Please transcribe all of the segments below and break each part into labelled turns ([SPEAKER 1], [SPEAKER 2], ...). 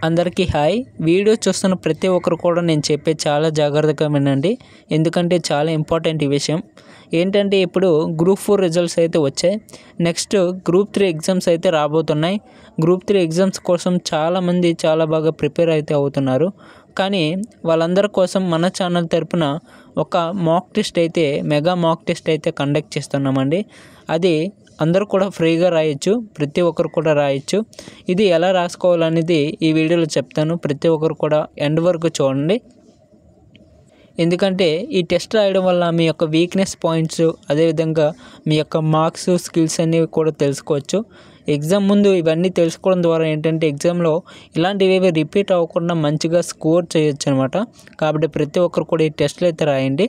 [SPEAKER 1] అందరికీ hi. Video చూస్తున్న ప్రతి ఒక్కరు కూడా నేను చెప్పే చాలా జాగ్రత్తగా వినండి. ఎందుకంటే చాలా ఇంపార్టెంట్ ఈ విషయం. ఏంటంటే ఇప్పుడు గ్రూప్ 4 రిజల్ట్స్ అయితే వచ్చాయి. నెక్స్ట్ గ్రూప్ 3 ఎగ్జామ్స్ అయితే రాబోతున్నాయి. గ్రూప్ 3 ఎగ్జామ్స్ కోసం చాలామంది చాలా బాగా ప్రిపేర్ అయితే అవుతున్నారు. కానీ వాళ్ళందరి కోసం మన ఛానల్ తరపున ఒక మాక్ టెస్ట్ అయితే మెగా మాక్ టెస్ట్ అయితే కండక్ట్ చేస్తున్నామండి. అది అందరూ కూడా ఫ్రీగా రాయొచ్చు, ప్రతి ఒక్కరు కూడా రాయొచ్చు. ఇది ఎలా రాసుకోవాలనేది ఈ వీడియోలో చెప్తాను. ప్రతి ఒక్కరు కూడా ఎండ్ వరకు చూడండి. ఎందుకంటే ఈ టెస్ట్ రాయడం వల్ల మీ యొక్క వీక్నెస్ పాయింట్స్, అదేవిధంగా మీ యొక్క మార్క్స్, స్కిల్స్ అనేవి కూడా తెలుసుకోవచ్చు. ఎగ్జామ్ ముందు ఇవన్నీ తెలుసుకోవడం ద్వారా ఏంటంటే ఎగ్జామ్లో ఇలాంటివి రిపీట్ అవ్వకుండా మంచిగా స్కోర్ చేయొచ్చు అనమాట. కాబట్టి ప్రతి ఒక్కరు కూడా ఈ టెస్ట్లు అయితే రాయండి.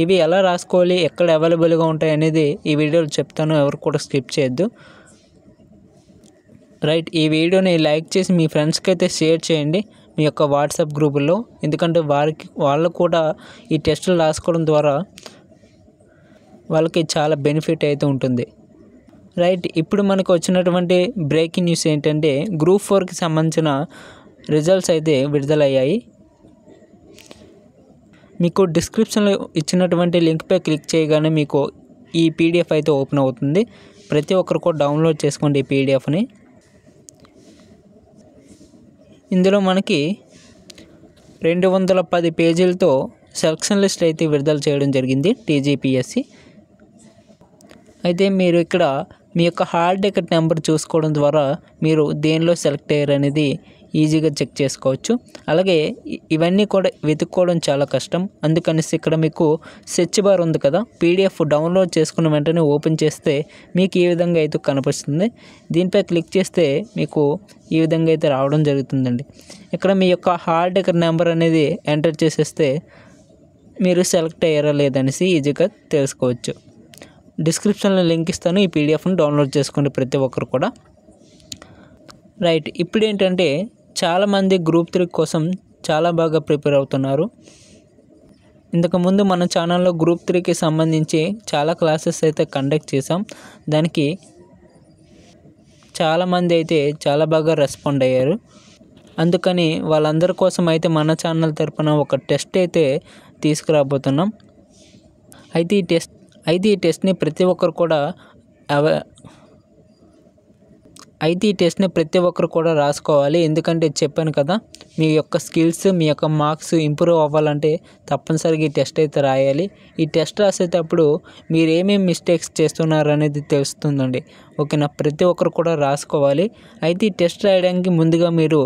[SPEAKER 1] ఇవి ఎలా రాసుకోవాలి, ఎక్కడ అవైలబుల్గా ఉంటాయి అనేది ఈ వీడియోలో చెప్తాను. ఎవరు కూడా స్కిప్ చేయొద్దు. రైట్, ఈ వీడియోని లైక్ చేసి మీ ఫ్రెండ్స్కి అయితే షేర్ చేయండి, మీ యొక్క వాట్సాప్ గ్రూపుల్లో. ఎందుకంటే వాళ్ళు కూడా ఈ టెస్టులు రాసుకోవడం ద్వారా వాళ్ళకి చాలా బెనిఫిట్ అయితే ఉంటుంది. రైట్, ఇప్పుడు మనకు వచ్చినటువంటి బ్రేకింగ్ న్యూస్ ఏంటంటే గ్రూప్ 4కి సంబంధించిన రిజల్ట్స్ అయితే విడుదలయ్యాయి. మీకు డిస్క్రిప్షన్లో ఇచ్చినటువంటి లింక్పై క్లిక్ చేయగానే మీకు ఈ పీడిఎఫ్ అయితే ఓపెన్ అవుతుంది. ప్రతి ఒక్కరు కూడా డౌన్లోడ్ చేసుకోండి ఈ పీడిఎఫ్ని. ఇందులో మనకి 210 పేజీలతో సెలక్షన్ లిస్ట్ అయితే విడుదల చేయడం జరిగింది టీజీపీఎస్సీ. అయితే మీరు ఇక్కడ మీ యొక్క హాల్ టికెట్ నెంబర్ చూసుకోవడం ద్వారా మీరు దేనిలో సెలెక్ట్ అయ్యారు అనేది ఈజీగా చెక్ చేసుకోవచ్చు. అలాగే ఇవన్నీ కూడా వెతుక్కోవడం చాలా కష్టం. అందుకనేసి ఇక్కడ మీకు సెర్చ్ బార్ ఉంది కదా, పీడిఎఫ్ డౌన్లోడ్ చేసుకున్న వెంటనే ఓపెన్ చేస్తే మీకు ఈ విధంగా అయితే కనిపిస్తుంది. దీనిపై క్లిక్ చేస్తే మీకు ఈ విధంగా అయితే రావడం జరుగుతుందండి. ఇక్కడ మీ యొక్క హాల్ టికెట్ నెంబర్ అనేది ఎంటర్ చేసేస్తే మీరు సెలెక్ట్ అయ్యారా లేదనేసి ఈజీగా తెలుసుకోవచ్చు. డిస్క్రిప్షన్లో లింక్ ఇస్తాను, ఈ పీడిఎఫ్ని డౌన్లోడ్ చేసుకోండి ప్రతి ఒక్కరు కూడా. రైట్, ఇప్పుడు ఏంటంటే చాలామంది గ్రూప్ 3 కోసం చాలా బాగా ప్రిపేర్ అవుతున్నారు. ఇంతకుముందు మన ఛానల్లో గ్రూప్ 3కి సంబంధించి చాలా క్లాసెస్ అయితే కండక్ట్ చేసాం. దానికి చాలామంది అయితే చాలా బాగా రెస్పాండ్ అయ్యారు. అందుకని వాళ్ళందరి కోసం అయితే మన ఛానల్ తరపున ఒక టెస్ట్ అయితే తీసుకురాబోతున్నాం. అయితే ఈ టెస్ట్ని ప్రతి ఒక్కరు కూడా రాసుకోవాలి. ఎందుకంటే చెప్పాను కదా, మీ యొక్క స్కిల్స్, మీ యొక్క మార్క్స్ ఇంప్రూవ్ అవ్వాలంటే తప్పనిసరిగా ఈ టెస్ట్ అయితే రాయాలి. ఈ టెస్ట్ రాసేటప్పుడు మీరు ఏమేమి మిస్టేక్స్ చేస్తున్నారు అనేది తెలుస్తుందండి. ఓకేనా, ప్రతి ఒక్కరు కూడా రాసుకోవాలి. అయితే ఈ టెస్ట్ రాయడానికి ముందుగా మీరు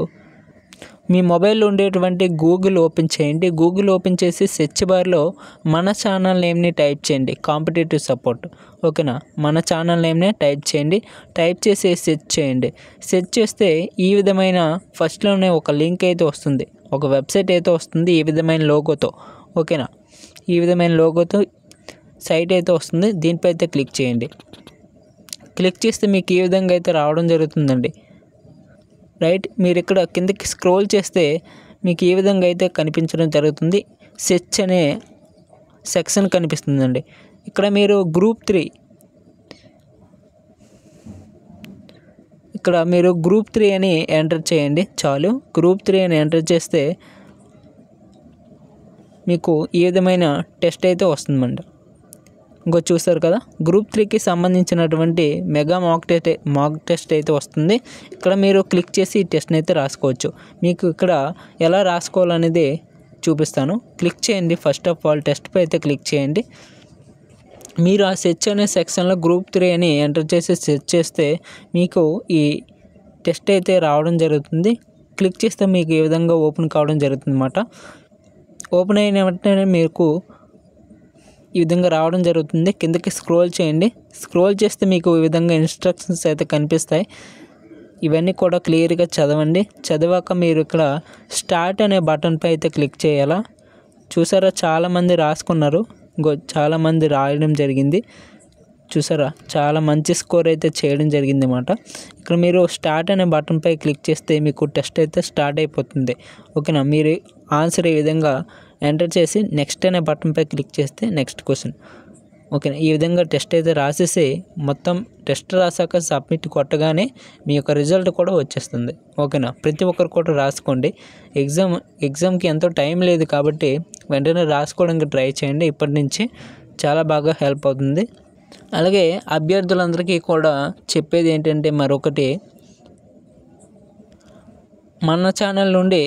[SPEAKER 1] మీ మొబైల్లో ఉండేటువంటి గూగుల్ ఓపెన్ చేయండి. గూగుల్ ఓపెన్ చేసి సెర్చ్ బార్లో మన ఛానల్ నేమ్ని టైప్ చేయండి, కాంపిటేటివ్ సపోర్ట్. ఓకేనా, మన ఛానల్ నేమ్నే టైప్ చేయండి. టైప్ చేసి సెర్చ్ చేయండి. సెర్చ్ చేస్తే ఈ విధమైన ఫస్ట్లోనే ఒక లింక్ అయితే వస్తుంది, ఒక వెబ్సైట్ అయితే వస్తుంది ఈ విధమైన లోగోతో. ఓకేనా, ఈ విధమైన లోగోతో సైట్ అయితే వస్తుంది. దీనిపై అయితే క్లిక్ చేయండి. క్లిక్ చేస్తే మీకు ఈ విధంగా అయితే రావడం జరుగుతుందండి. రైట్, మీరు ఇక్కడ కిందకి స్క్రోల్ చేస్తే మీకు ఈ విధంగా అయితే కనిపించడం జరుగుతుంది. సెర్చ్ అనే సెక్షన్ కనిపిస్తుందండి. ఇక్కడ మీరు గ్రూప్ 3 అని ఎంటర్ చేయండి చాలు. గ్రూప్ 3 అని ఎంటర్ చేస్తే మీకు ఈ విధమైన టెస్ట్ అయితే వస్తుందండి. ఇంకో చూస్తారు కదా, గ్రూప్ 3కి సంబంధించినటువంటి మెగా మాక్ టెస్ట్ అయితే వస్తుంది. ఇక్కడ మీరు క్లిక్ చేసి ఈ టెస్ట్ని అయితే రాసుకోవచ్చు. మీకు ఇక్కడ ఎలా రాసుకోవాలనేది చూపిస్తాను. క్లిక్ చేయండి. ఫస్ట్ ఆఫ్ ఆల్ టెస్ట్పై అయితే క్లిక్ చేయండి. మీరు ఆ సెర్చ్ అనే సెక్షన్లో గ్రూప్ 3 అని ఎంటర్ చేసి సెర్చ్ చేస్తే మీకు ఈ టెస్ట్ అయితే రావడం జరుగుతుంది. క్లిక్ చేస్తే మీకు ఈ విధంగా ఓపెన్ కావడం జరుగుతుంది అన్నమాట. ఓపెన్ అయిన వెంటనే మీకు ఈ విధంగా రావడం జరుగుతుంది. కిందకి స్క్రోల్ చేయండి. స్క్రోల్ చేస్తే మీకు ఈ విధంగా ఇన్స్ట్రక్షన్స్ అయితే కనిపిస్తాయి. ఇవన్నీ కూడా క్లియర్గా చదవండి. చదివాక మీరు ఇక్కడ స్టార్ట్ అనే బటన్పై అయితే క్లిక్ చేయాలా. చూసారా, చాలామంది రాసుకున్నారు, చాలామంది రాయడం జరిగింది. చూసారా, చాలా మంచి స్కోర్ అయితే చేయడం జరిగింది అన్నమాట. ఇక్కడ మీరు స్టార్ట్ అనే బటన్పై క్లిక్ చేస్తే మీకు టెస్ట్ అయితే స్టార్ట్ అయిపోతుంది. ఓకేనా, మీరు ఆన్సర్ ఈ విధంగా ఎంటర్ చేసి నెక్స్ట్ అనే బటన్పై క్లిక్ చేస్తే నెక్స్ట్ క్వశ్చన్. ఓకేనా. ఈ విధంగా టెస్ట్ అయితే రాసేసి మొత్తం టెస్ట్ రాసాక సబ్మిట్ కొట్టగానే మీ యొక్క రిజల్ట్ కూడా వచ్చేస్తుంది. ఓకేనా. ప్రతి ఒక్కరు కూడా రాసుకోండి. ఎగ్జామ్కి ఎంతో టైం లేదు కాబట్టి వెంటనే రాసుకోవడానికి ట్రై చేయండి. ఇప్పటి నుంచి చాలా బాగా హెల్ప్ అవుతుంది. అలాగే అభ్యర్థులందరికీ కూడా చెప్పేది ఏంటంటే మరొకటి, మన ఛానల్ నుండి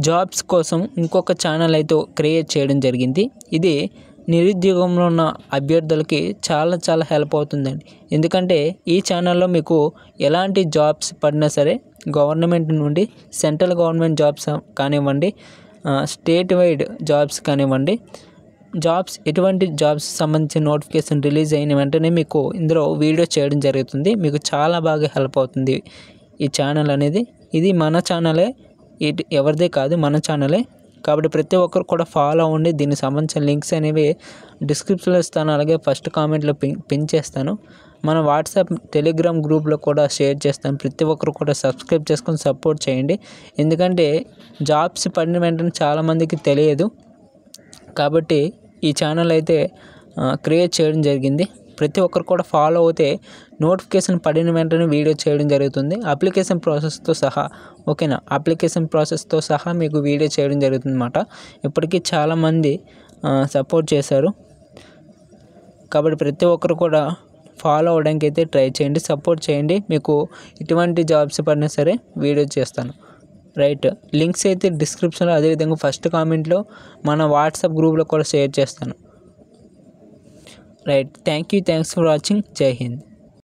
[SPEAKER 1] జాబ్స్ కోసం ఇంకొక ఛానల్ అయితే క్రియేట్ చేయడం జరిగింది. ఇది నిరుద్యోగంలో ఉన్న అభ్యర్థులకి చాలా హెల్ప్ అవుతుందండి. ఎందుకంటే ఈ ఛానల్లో మీకు ఎలాంటి జాబ్స్ పడినా సరే, గవర్నమెంట్ నుండి సెంట్రల్ గవర్నమెంట్ జాబ్స్ కానివ్వండి, స్టేట్ వైడ్ జాబ్స్ కానివ్వండి, ఎటువంటి జాబ్స్ సంబంధించిన నోటిఫికేషన్ రిలీజ్ అయిన వెంటనే మీకు ఇందులో వీడియో చేయడం జరుగుతుంది. మీకు చాలా బాగా హెల్ప్ అవుతుంది ఈ ఛానల్ అనేది. ఇది మన ఛానలే, ఇది ఎవరిదే కాదు, మన ఛానలే. కాబట్టి ప్రతి ఒక్కరు కూడా ఫాలో అవ్వండి. దీనికి సంబంధించిన లింక్స్ అనేవి డిస్క్రిప్షన్లో ఇస్తాను, అలాగే ఫస్ట్ కామెంట్లో పిన్ చేస్తాను. మన వాట్సాప్ టెలిగ్రామ్ గ్రూప్లో కూడా షేర్ చేస్తాను. ప్రతి ఒక్కరు కూడా సబ్స్క్రైబ్ చేసుకొని సపోర్ట్ చేయండి. ఎందుకంటే జాబ్స్ పడిన వెంటనే చాలామందికి తెలియదు. కాబట్టి ఈ ఛానల్ అయితే క్రియేట్ చేయడం జరిగింది. ప్రతి ఒక్కరు కూడా ఫాలో అవుతే నోటిఫికేషన్ పడిన వెంటనే వీడియో చేయడం జరుగుతుంది, అప్లికేషన్ ప్రాసెస్తో సహా. ఓకేనా. అప్లికేషన్ ప్రాసెస్తో సహా మీకు వీడియో చేయడం జరుగుతుంది అన్నమాట. ఇప్పటికీ చాలామంది సపోర్ట్ చేశారు. కాబట్టి ప్రతి ఒక్కరు కూడా ఫాలో అవడానికి అయితే ట్రై చేయండి, సపోర్ట్ చేయండి. మీకు ఎటువంటి జాబ్స్ పడినా సరే వీడియో చేస్తాను. రైట్. లింక్స్ అయితే డిస్క్రిప్షన్లో, అదేవిధంగా ఫస్ట్ కామెంట్లో మన వాట్సాప్ గ్రూప్లో కూడా షేర్ చేస్తాను. రైట్. Thanks for watching. జై హింద్.